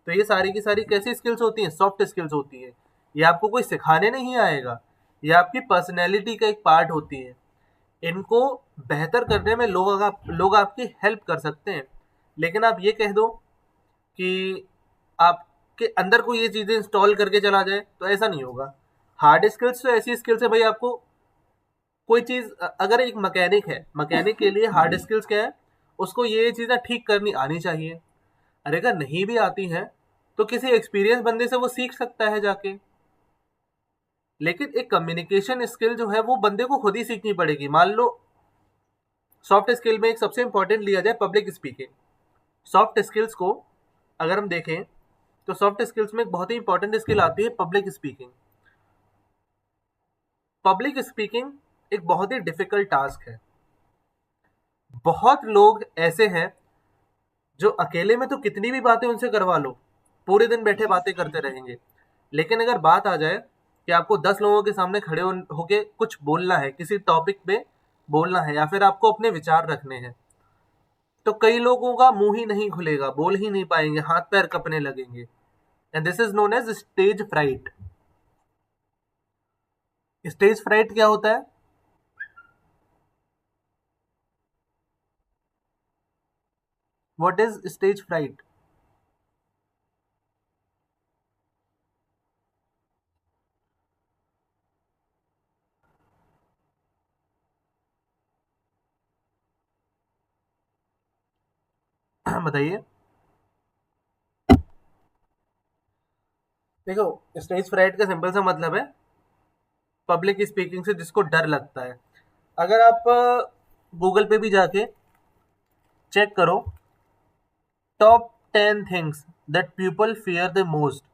तो ये सारी की सारी कैसी स्किल्स होती हैं? सॉफ्ट स्किल्स होती हैं। ये आपको कोई सिखाने नहीं आएगा, ये आपकी पर्सनैलिटी का एक पार्ट होती है। इनको बेहतर करने में लोग आपकी हेल्प कर सकते हैं, लेकिन आप ये कह दो कि आपके अंदर कोई ये चीज़ें इंस्टॉल करके चला जाए तो ऐसा नहीं होगा। हार्ड स्किल्स तो ऐसी स्किल्स है भाई, आपको कोई चीज़ अगर एक मैकेनिक है, मैकेनिक के लिए हार्ड स्किल्स क्या है? उसको ये चीज़ें ठीक करनी आनी चाहिए। अरे अगर नहीं भी आती हैं तो किसी एक्सपीरियंस बंदे से वो सीख सकता है जाके। लेकिन एक कम्युनिकेशन स्किल जो है वो बंदे को खुद ही सीखनी पड़ेगी। मान लो सॉफ्ट स्किल में एक सबसे इंपॉर्टेंट लिया जाए पब्लिक स्पीकिंग। सॉफ्ट स्किल्स को अगर हम देखें तो सॉफ्ट स्किल्स में एक बहुत ही इंपॉर्टेंट स्किल आती है पब्लिक स्पीकिंग। पब्लिक स्पीकिंग एक बहुत ही डिफिकल्ट टास्क है। बहुत लोग ऐसे हैं जो अकेले में तो कितनी भी बातें उनसे करवा लो, पूरे दिन बैठे बातें करते रहेंगे, लेकिन अगर बात आ जाए कि आपको 10 लोगों के सामने खड़े होके कुछ बोलना है, किसी टॉपिक पे बोलना है, या फिर आपको अपने विचार रखने हैं, तो कई लोगों का मुंह ही नहीं खुलेगा, बोल ही नहीं पाएंगे, हाथ पैर कपने लगेंगे। And this is known as stage fright. Stage fright क्या होता है? What is stage fright? बताइए। देखो, स्टेज फ्राइट का सिंपल सा मतलब है पब्लिक स्पीकिंग से जिसको डर लगता है। अगर आप गूगल पे भी जाके चेक करो top 10 things that people fear the most,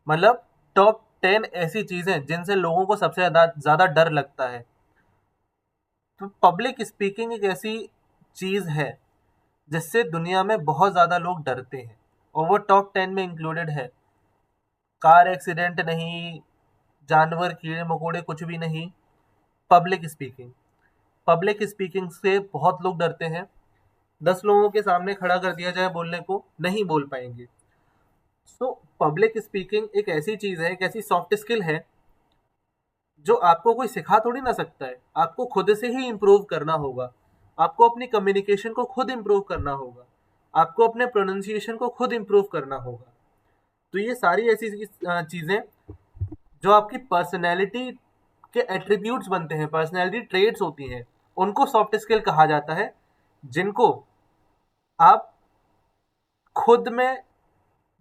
मतलब टॉप 10 ऐसी चीजें जिनसे लोगों को सबसे ज्यादा डर लगता है, तो पब्लिक स्पीकिंग एक ऐसी चीज है जिससे दुनिया में बहुत ज्यादा लोग डरते हैं, और वो टॉप 10 में इंक्लूडेड है। कार एक्सीडेंट नहीं, जानवर, कीड़े मकोड़े, कुछ भी नहीं, पब्लिक स्पीकिंग। पब्लिक स्पीकिंग से बहुत लोग डरते हैं। 10 लोगों के सामने खड़ा कर दिया जाए बोलने को, नहीं बोल पाएंगे। सो पब्लिक स्पीकिंग एक ऐसी चीज है, एक ऐसी सॉफ्ट स्किल है जो आपको कोई सिखा थोड़ी ना सकता है, आपको खुद से ही इम्प्रूव करना होगा। आपको अपनी कम्युनिकेशन को खुद इम्प्रूव करना होगा, आपको अपने प्रोनाउंसिएशन को खुद इम्प्रूव करना होगा। तो ये सारी ऐसी चीज़ें जो आपकी पर्सनैलिटी के एट्रीब्यूट्स बनते हैं, पर्सनैलिटी ट्रेड्स होती हैं, उनको सॉफ्ट स्किल कहा जाता है, जिनको आप खुद में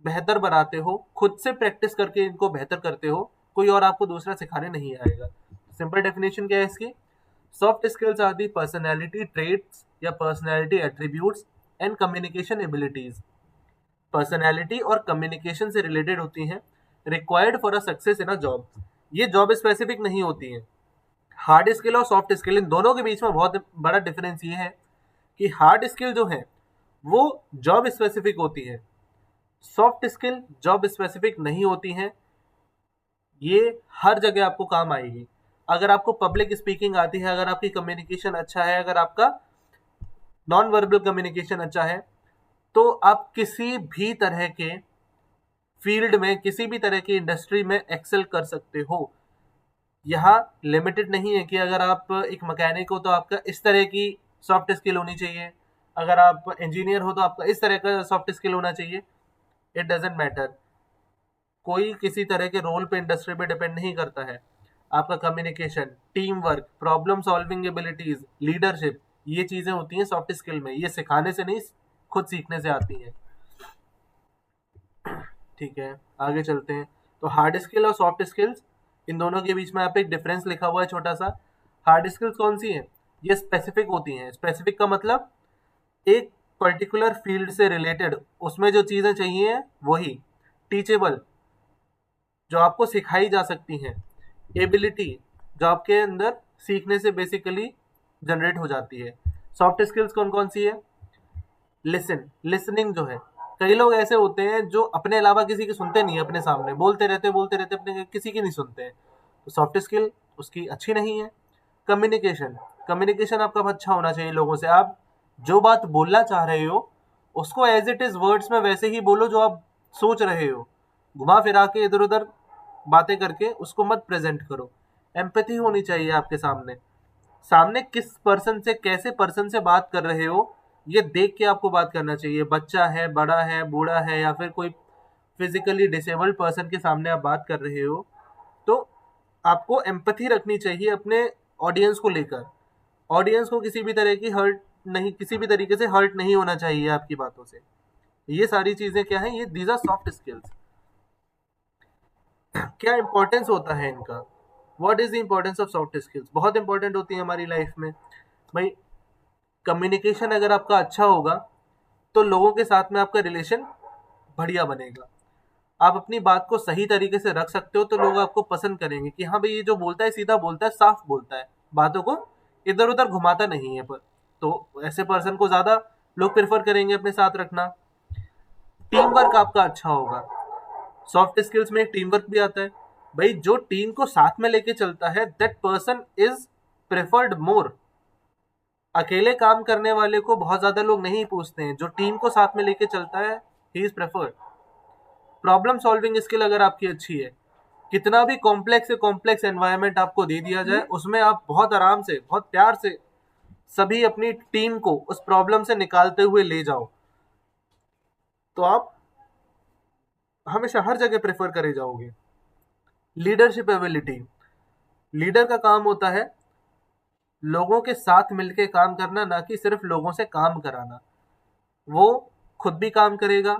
बेहतर बनाते हो, खुद से प्रैक्टिस करके इनको बेहतर करते हो, कोई और आपको दूसरा सिखाने नहीं आएगा। सिंपल डेफिनेशन क्या है इसकी? Soft skills are the personality traits या personality attributes and communication abilities. Personality और कम्युनिकेशन से रिलेटेड होती हैं, required for a success in a job. ये जॉब स्पेसिफिक नहीं होती हैं। हार्ड स्किल और सॉफ्ट स्किल, इन दोनों के बीच में बहुत बड़ा डिफरेंस ये है कि हार्ड स्किल जो है वो जॉब स्पेसिफिक होती है, सॉफ्ट स्किल जॉब स्पेसिफिक नहीं होती हैं। ये हर जगह आपको काम आएगी। अगर आपको पब्लिक स्पीकिंग आती है, अगर आपकी कम्युनिकेशन अच्छा है, अगर आपका नॉन वर्बल कम्युनिकेशन अच्छा है, तो आप किसी भी तरह के फील्ड में, किसी भी तरह की इंडस्ट्री में एक्सेल कर सकते हो। यहाँ लिमिटेड नहीं है कि अगर आप एक मैकेनिक हो तो आपका इस तरह की सॉफ्ट स्किल होनी चाहिए, अगर आप इंजीनियर हो तो आपका इस तरह का सॉफ्ट स्किल होना चाहिए। It doesn't matter. कोई किसी तरह के रोल पे, इंडस्ट्री पे डिपेंड नहीं करता है। आपका communication, team work, problem solving abilities, leadership, ये चीजें होती हैं सॉफ्ट स्किल में। ये सिखाने से नहीं, खुद सीखने से आती हैं। ठीक है, आगे चलते हैं। तो हार्ड स्किल और सॉफ्ट स्किल्स, इन दोनों के बीच में यहाँ पे एक डिफरेंस लिखा हुआ है छोटा सा। हार्ड स्किल्स कौन सी है? ये स्पेसिफिक होती हैं। स्पेसिफिक का मतलब एक पर्टिकुलर फील्ड से रिलेटेड, उसमें जो चीजें चाहिए वही। टीचेबल, जो आपको सिखाई जा सकती हैं। एबिलिटी, जो आपके अंदर सीखने से बेसिकली जनरेट हो जाती है। सॉफ्ट स्किल्स कौन कौन सी है? लिसनिंग जो है, कई लोग ऐसे होते हैं जो अपने अलावा किसी की सुनते नहीं है, अपने सामने बोलते रहते अपने किसी की नहीं सुनते हैं, तो सॉफ्ट स्किल उसकी अच्छी नहीं है। कम्युनिकेशन आपका अच्छा होना चाहिए लोगों से। आप जो बात बोलना चाह रहे हो उसको एज इट इज वर्ड्स में वैसे ही बोलो जो आप सोच रहे हो, घुमा फिरा के इधर उधर बातें करके उसको मत प्रेजेंट करो। एम्पैथी होनी चाहिए आपके सामने, सामने किस पर्सन से, कैसे पर्सन से बात कर रहे हो ये देख के आपको बात करना चाहिए। बच्चा है, बड़ा है, बूढ़ा है, या फिर कोई फिजिकली डिसेबल्ड पर्सन के सामने आप बात कर रहे हो, तो आपको एम्पैथी रखनी चाहिए अपने ऑडियंस को लेकर। ऑडियंस को किसी भी तरह की हर्ट नहीं, किसी भी तरीके से हर्ट नहीं होना चाहिए आपकी बातों से। ये सारी चीजें क्या है, ये दीज आर सॉफ्ट स्किल्स। क्या इंपॉर्टेंस होता है इनका? What is the importance of soft skills? बहुत इंपॉर्टेंट होती है हमारी लाइफ में भाई। कम्युनिकेशन अगर आपका अच्छा होगा तो लोगों के साथ में आपका रिलेशन बढ़िया बनेगा। आप अपनी बात को सही तरीके से रख सकते हो तो लोग आपको पसंद करेंगे कि हाँ भाई ये जो बोलता है सीधा बोलता है, साफ बोलता है, बातों को इधर उधर घुमाता नहीं है। पर तो ऐसे पर्सन को ज्यादा लोग प्रेफर करेंगे अपने साथ रखना। टीम वर्क आपका अच्छा होगा। सॉफ्ट स्किल्स में एक टीम वर्क भी आता है भाई। जो टीम को साथ में लेके चलता है दैट पर्सन इज प्रेफर्ड मोर। अकेले काम करने वाले को बहुत ज्यादा लोग नहीं पूछते हैं, जो टीम को साथ में लेके चलता है he is preferred. Problem solving skill अगर आपकी अच्छी है, कितना भी कॉम्प्लेक्स से कॉम्प्लेक्स एनवायरनमेंट आपको दे दिया जाए उसमें आप बहुत आराम से, बहुत प्यार से सभी अपनी टीम को उस प्रॉब्लम से निकालते हुए ले जाओ, तो आप हमेशा हर जगह प्रेफर करे जाओगे। लीडरशिप एबिलिटी, लीडर का काम होता है लोगों के साथ मिलके काम करना, ना कि सिर्फ लोगों से काम कराना। वो खुद भी काम करेगा,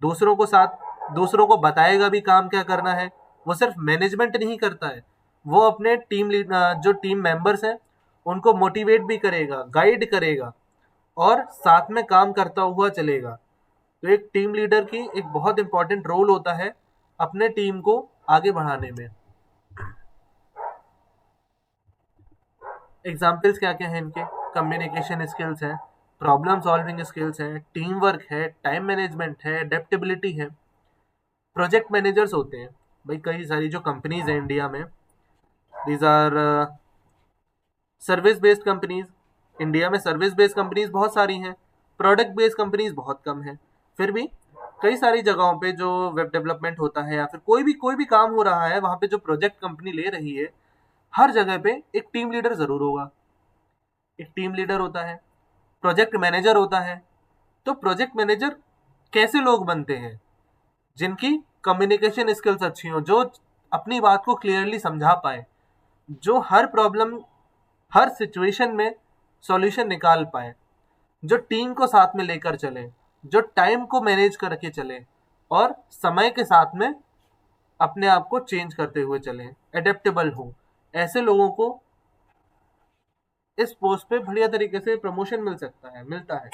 दूसरों को बताएगा भी काम क्या करना है। वो सिर्फ मैनेजमेंट नहीं करता है, वो अपने जो टीम मेंबर्स हैं उनको मोटिवेट भी करेगा, गाइड करेगा और साथ में काम करता हुआ चलेगा। तो एक टीम लीडर की एक बहुत इंपॉर्टेंट रोल होता है अपने टीम को आगे बढ़ाने में। एग्जाम्पल्स क्या क्या है इनके? कम्युनिकेशन स्किल्स है, प्रॉब्लम सॉल्विंग स्किल्स है, टीम वर्क है, टाइम मैनेजमेंट है, अडेप्टेबिलिटी है। प्रोजेक्ट मैनेजर्स होते हैं भाई, कई सारी जो कंपनीज हैं इंडिया में, these are service based companies. India में सर्विस बेस्ड कंपनीज बहुत सारी हैं, प्रोडक्ट बेस्ड कंपनीज बहुत कम है। फिर भी कई सारी जगहों पे जो वेब डेवलपमेंट होता है या फिर कोई भी काम हो रहा है, वहाँ पे जो प्रोजेक्ट कंपनी ले रही है हर जगह पे एक टीम लीडर जरूर होगा। एक टीम लीडर होता है, प्रोजेक्ट मैनेजर होता है। तो प्रोजेक्ट मैनेजर कैसे लोग बनते हैं? जिनकी कम्युनिकेशन स्किल्स अच्छी हो, जो अपनी बात को क्लियरली समझा पाए, जो हर प्रॉब्लम, हर सिचुएशन में सॉल्यूशन निकाल पाए, जो टीम को साथ में लेकर चले, जो टाइम को मैनेज करके चले और समय के साथ में अपने आप को चेंज करते हुए चले, एडेप्टेबल हो। ऐसे लोगों को इस पोस्ट पे बढ़िया तरीके से प्रमोशन मिलता है।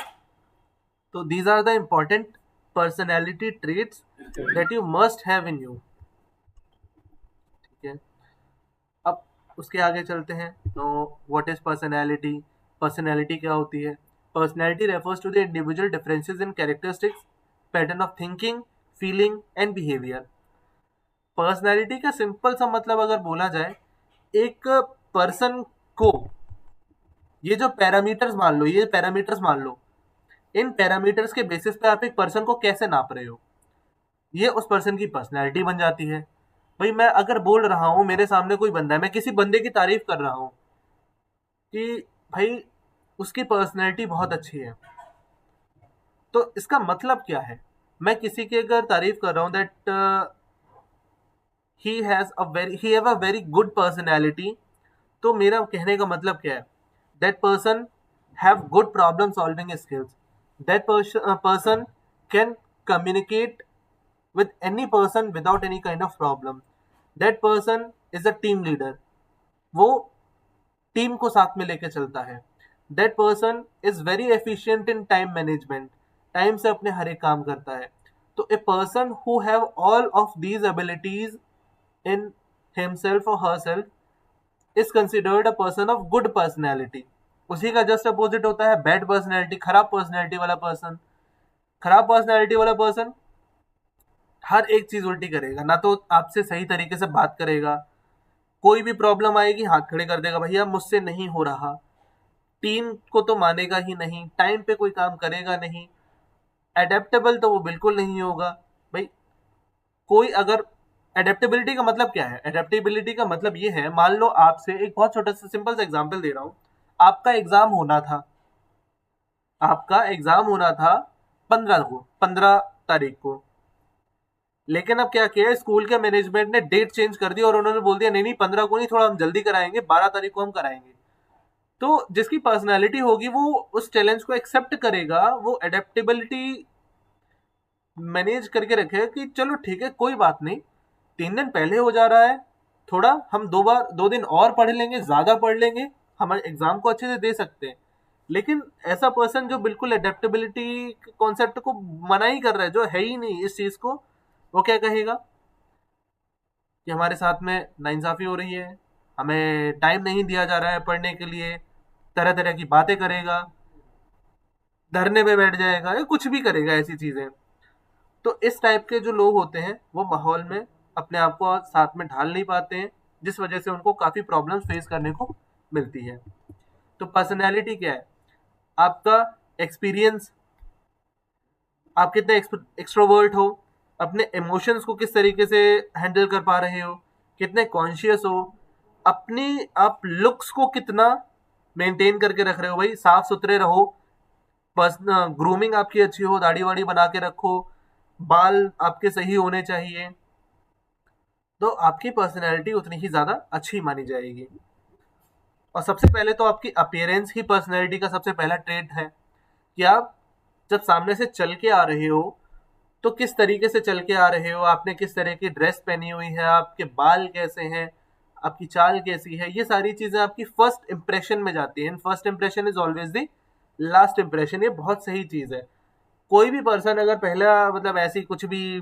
तो these are the important personality traits that you must have in you. ठीक है, अब उसके आगे चलते हैं। तो व्हाट इज पर्सनैलिटी? पर्सनैलिटी क्या होती है? Personality refers to the individual differences in characteristics, pattern of thinking, feeling and behaviour. Personality का सिंपल सा मतलब अगर बोला जाए, एक पर्सन को ये जो पैरामीटर्स मान लो, ये पैरामीटर्स मान लो, इन पैरामीटर्स के बेसिस पे आप एक पर्सन को कैसे नाप रहे हो, ये उस पर्सन की पर्सनैलिटी बन जाती है। भाई मैं अगर बोल रहा हूँ, मेरे सामने कोई बंदा है, मैं किसी बंदे की तारीफ कर रहा हूँ कि भाई उसकी पर्सनैलिटी बहुत अच्छी है, तो इसका मतलब क्या है? मैं किसी की अगर तारीफ कर रहा हूँ that he have a very good personality, तो मेरा कहने का मतलब क्या है? That person have good problem solving skills, that person can communicate with any person without any kind of problem, that person is a team leader, वो team को साथ में लेके चलता है। that person is very efficient in time management, time से अपने हर एक काम करता है। तो a person who have all of these abilities in himself or herself is considered a person of good personality। उसी का जस्ट अपोजिट होता है बैड पर्सनैलिटी, खराब पर्सनैलिटी वाला पर्सन। खराब पर्सनैलिटी वाला पर्सन हर एक चीज उल्टी करेगा, ना तो आपसे सही तरीके से बात करेगा, कोई भी प्रॉब्लम आएगी हाथ खड़े कर देगा, भैया मुझसे नहीं हो रहा, टीम को तो मानेगा ही नहीं, टाइम पे कोई काम करेगा नहीं, एडेप्टेबल तो वो बिल्कुल नहीं होगा। भाई कोई अगर एडेप्टेबिलिटी का मतलब क्या है? एडेप्टेबिलिटी का मतलब ये है, मान लो आपसे एक बहुत छोटा सा सिंपल सा एग्जांपल दे रहा हूं, आपका एग्जाम होना था, आपका एग्जाम होना था 15 तारीख को, लेकिन अब क्या किया, स्कूल के मैनेजमेंट ने डेट चेंज कर दी और उन्होंने बोल दिया नहीं नहीं 15 को नहीं, थोड़ा हम जल्दी कराएंगे, 12 तारीख को हम कराएंगे। तो जिसकी पर्सनैलिटी होगी वो उस चैलेंज को एक्सेप्ट करेगा, वो एडेप्टेबिलिटी मैनेज करके रखेगा कि चलो ठीक है कोई बात नहीं, 3 दिन पहले हो जा रहा है, थोड़ा हम 2 दिन और पढ़ लेंगे, ज्यादा पढ़ लेंगे, हमारे एग्जाम को अच्छे से दे सकते हैं। लेकिन ऐसा पर्सन जो बिल्कुल एडेप्टेबिलिटी कॉन्सेप्ट को मना ही कर रहा है, जो है ही नहीं इस चीज को, वो क्या कहेगा कि हमारे साथ में नाइंसाफी हो रही है, हमें टाइम नहीं दिया जा रहा है पढ़ने के लिए, तरह तरह की बातें करेगा, धरने पे बैठ जाएगा या कुछ भी करेगा ऐसी चीजें। तो इस टाइप के जो लोग होते हैं वो माहौल में अपने आप को साथ में ढाल नहीं पाते हैं, जिस वजह से उनको काफी प्रॉब्लम्स फेस करने को मिलती है। तो पर्सनैलिटी क्या है? आपका एक्सपीरियंस, आप कितने एक्सट्रोवर्ट हो, अपने इमोशंस को किस तरीके से हैंडल कर पा रहे हो, कितने कॉन्शियस हो, अपनी आप लुक्स को कितना मेंटेन करके रख रहे हो, भाई साफ सुथरे रहो, पर्सनल ग्रूमिंग आपकी अच्छी हो, दाढ़ी वाड़ी बना के रखो, बाल आपके सही होने चाहिए, तो आपकी पर्सनैलिटी उतनी ही ज्यादा अच्छी मानी जाएगी। और सबसे पहले तो आपकी अपीयरेंस ही पर्सनैलिटी का सबसे पहला ट्रेट है कि आप जब सामने से चल के आ रहे हो तो किस तरीके से चल के आ रहे हो, आपने किस तरह की ड्रेस पहनी हुई है, आपके बाल कैसे हैं, आपकी चाल कैसी है, ये सारी चीजें आपकी फर्स्ट इंप्रेशन में जाती है। First impression is always the last impression. ये बहुत सही चीज है। कोई भी पर्सन अगर पहला मतलब ऐसी कुछ भी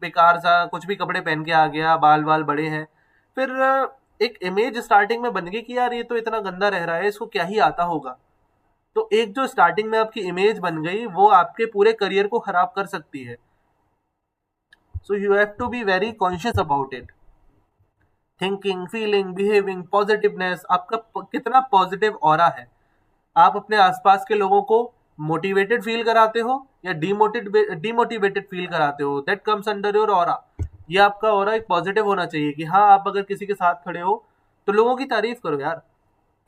बेकार सा कुछ भी कपड़े पहन के आ गया, बाल बाल बड़े हैं, फिर एक इमेज स्टार्टिंग में बन गई कि यार ये तो इतना गंदा रह रहा है, इसको क्या ही आता होगा। तो एक जो स्टार्टिंग में आपकी इमेज बन गई वो आपके पूरे करियर को खराब कर सकती है। So you have to be very conscious about it. Thinking, feeling, behaving, positiveness, आपका कितना पॉजिटिव ऑरा है, आप अपने आसपास के लोगों को मोटिवेटेड फील कराते हो या डिमोटिवेटेड फील कराते हो, that comes under your aura. ये आपका ऑरा एक पॉजिटिव होना चाहिए कि हाँ आप अगर किसी के साथ खड़े हो तो लोगों की तारीफ करो यार,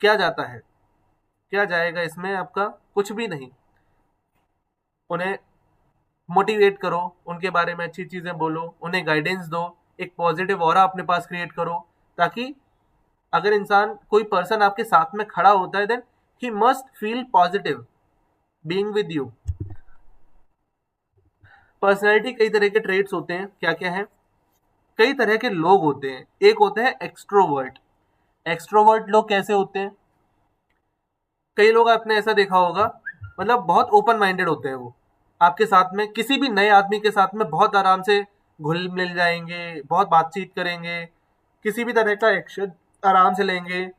क्या जाता है, क्या जाएगा इसमें आपका, कुछ भी नहीं। उन्हें मोटिवेट करो, उनके बारे में अच्छी चीजें बोलो, उन्हें गाइडेंस दो, एक पॉजिटिव ऑरा अपने पास क्रिएट करो, ताकि अगर इंसान कोई पर्सन आपके साथ में खड़ा होता है देन ही must feel positive being with you. Personality कई तरह के ट्रेट्स होते हैं, क्या क्या है, कई तरह के लोग होते हैं। एक होते हैं एक्सट्रोवर्ट। एक्सट्रोवर्ट लोग कैसे होते हैं, कई लोग आपने ऐसा देखा होगा, मतलब बहुत ओपन माइंडेड होते हैं वो, आपके साथ में किसी भी नए आदमी के साथ में बहुत आराम से घुल मिल जाएंगे, बहुत बातचीत करेंगे, किसी भी तरह का एक्शन आराम से लेंगे,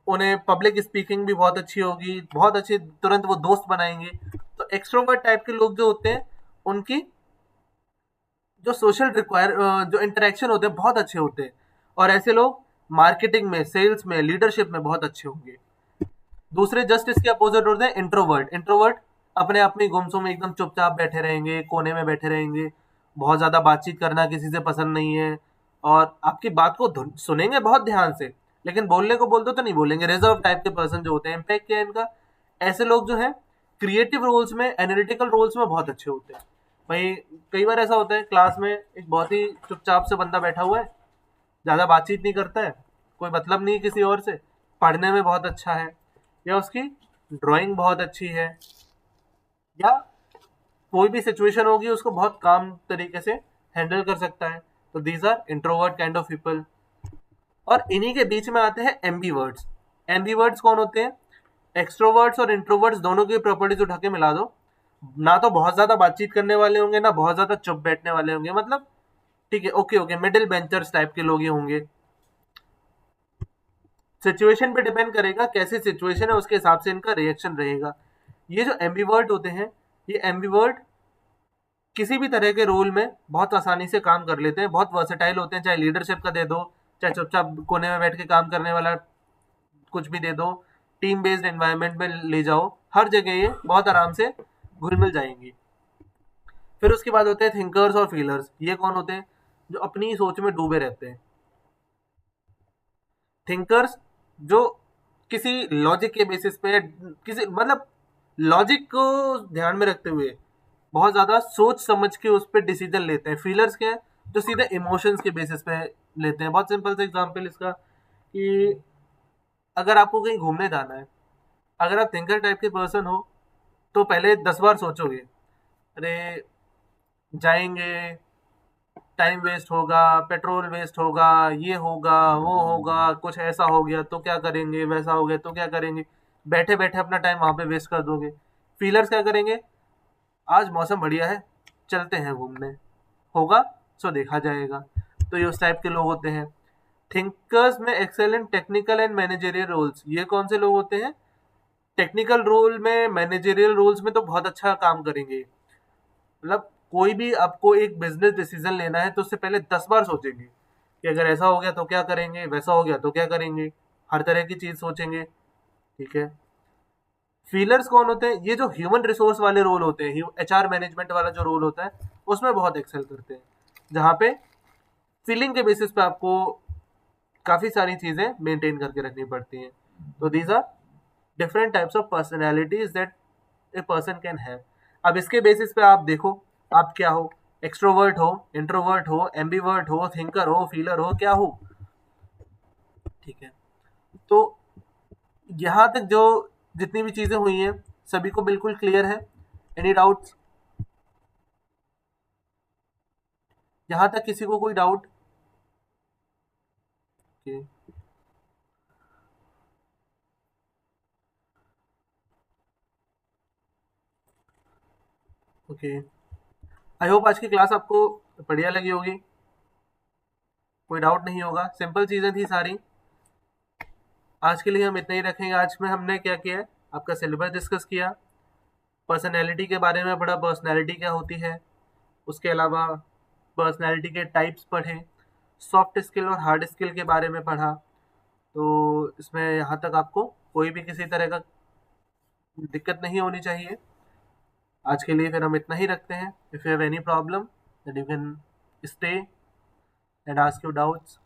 उन्हें पब्लिक स्पीकिंग भी बहुत अच्छी होगी, बहुत अच्छी, तुरंत वो दोस्त बनाएंगे। तो एक्सट्रोवर्ट टाइप के लोग जो होते हैं उनकी जो सोशल जो इंटरेक्शन होते हैं बहुत अच्छे होते हैं, और ऐसे लोग मार्केटिंग में, सेल्स में, लीडरशिप में बहुत अच्छे होंगे। दूसरे जस्ट इसके अपोजिट होते हैं इंट्रोवर्ट। इंट्रोवर्ट अपने आप में गुमसुम एकदम चुपचाप बैठे रहेंगे, कोने में बैठे रहेंगे, बहुत ज्यादा बातचीत करना किसी से पसंद नहीं है, और आपकी बात को सुनेंगे बहुत ध्यान से, लेकिन बोलने को बोल दो तो नहीं बोलेंगे। रिजर्व टाइप के पर्सन जो होते हैं, इम्पैक्ट क्या है इनका, ऐसे लोग जो है क्रिएटिव रोल्स में, एनालिटिकल रोल्स में बहुत अच्छे होते हैं। भाई कई बार ऐसा होता है क्लास में एक बहुत ही चुपचाप से बंदा बैठा हुआ है, ज्यादा बातचीत नहीं करता है, कोई मतलब नहीं किसी और से, पढ़ने में बहुत अच्छा है, या उसकी ड्राइंग बहुत अच्छी है, या कोई भी सिचुएशन होगी उसको बहुत काम तरीके से हैंडल कर सकता है। तो these are introvert kind of people. और इन्हीं के बीच में आते हैं एम्बीवर्ड्स। एम्बीवर्ड्स कौन होते हैं, एक्सट्रोवर्ट्स और इंट्रोवर्ट्स दोनों की प्रॉपर्टीज उठा के मिला दो, ना तो बहुत ज्यादा बातचीत करने वाले होंगे, ना बहुत ज्यादा चुप बैठने वाले होंगे, मतलब ठीक है, okay okay, middle benchers type के लोग ही होंगे। सिचुएशन पे डिपेंड करेगा, कैसी सिचुएशन है उसके हिसाब से इनका रिएक्शन रहेगा। ये जो एम्बीवर्ट होते हैं, ये एम्बीवर्ट किसी भी तरह के रोल में बहुत आसानी से काम कर लेते हैं, बहुत वर्सेटाइल होते हैं, चाहे लीडरशिप का दे दो, चाहे चुपचाप कोने में बैठ के काम करने वाला कुछ भी दे दो, टीम बेस्ड एनवायरनमेंट में ले जाओ, हर जगह ये बहुत आराम से घुल मिल जाएंगी। फिर उसके बाद होते हैं थिंकर्स और फीलर्स। ये कौन होते हैं, जो अपनी सोच में डूबे रहते हैं। थिंकर्स जो किसी लॉजिक के बेसिस पे, किसी मतलब लॉजिक को ध्यान में रखते हुए बहुत ज्यादा सोच समझ के उस पर डिसीजन लेते हैं। फीलर्स क्या है, जो सीधे इमोशंस के बेसिस पे लेते हैं। बहुत सिंपल सा एग्जांपल इसका, कि अगर आपको कहीं घूमने जाना है, अगर आप थिंकर टाइप के पर्सन हो तो पहले 10 बार सोचोगे, अरे जाएंगे, टाइम वेस्ट होगा, पेट्रोल वेस्ट होगा, ये होगा, वो होगा, कुछ ऐसा हो गया तो क्या करेंगे, वैसा हो गया तो क्या करेंगे, बैठे बैठे अपना टाइम वहां पे वेस्ट कर दोगे। फीलर्स क्या करेंगे, आज मौसम बढ़िया है, चलते हैं घूमने, होगा सो देखा जाएगा। तो ये उस टाइप के लोग होते हैं। थिंकर्स में excellent technical and managerial roles. ये कौन से लोग होते हैं, टेक्निकल रोल में, मैनेजरियल रोल्स में तो बहुत अच्छा काम करेंगे। मतलब कोई भी आपको एक बिजनेस डिसीजन लेना है तो उससे पहले 10 बार सोचेंगे कि अगर ऐसा हो गया तो क्या करेंगे, वैसा हो गया तो क्या करेंगे, हर तरह की चीज सोचेंगे। ठीक है। फीलर्स कौन होते हैं, ये जो ह्यूमन रिसोर्स वाले रोल होते हैं, एचआर मैनेजमेंट वाला जो रोल होता है, उसमें बहुत एक्सेल करते हैं, जहाँ पे फीलिंग के बेसिस पे आपको काफी सारी चीजें मेंटेन करके रखनी पड़ती हैं। तो these are different types of personalities that a person can have. अब इसके बेसिस पे आप देखो आप क्या हो, एक्सट्रोवर्ट हो, इंट्रोवर्ट हो, एम्बीवर्ट हो, थिंकर हो, फीलर हो, क्या हो। ठीक है। तो यहाँ तक जो जितनी भी चीजें हुई हैं सभी को बिल्कुल क्लियर है, एनी डाउट्स, यहाँ तक किसी को कोई डाउट? ओके, आई होप आज की क्लास आपको बढ़िया लगी होगी, कोई डाउट नहीं होगा, सिंपल चीजें थी सारी। आज के लिए हम इतना ही रखेंगे। आज में हमने क्या किया है, आपका सिलेबस डिस्कस किया, पर्सनैलिटी के बारे में पढ़ा, पर्सनैलिटी क्या होती है, उसके अलावा पर्सनैलिटी के टाइप्स पढ़े, सॉफ्ट स्किल और हार्ड स्किल के बारे में पढ़ा। तो इसमें यहाँ तक आपको कोई भी किसी तरह का दिक्कत नहीं होनी चाहिए। आज के लिए फिर हम इतना ही रखते हैं। If you have any problem that you can stay and ask your doubts.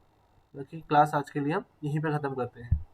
बाकी क्लास आज के लिए हम यहीं पे ख़त्म करते हैं।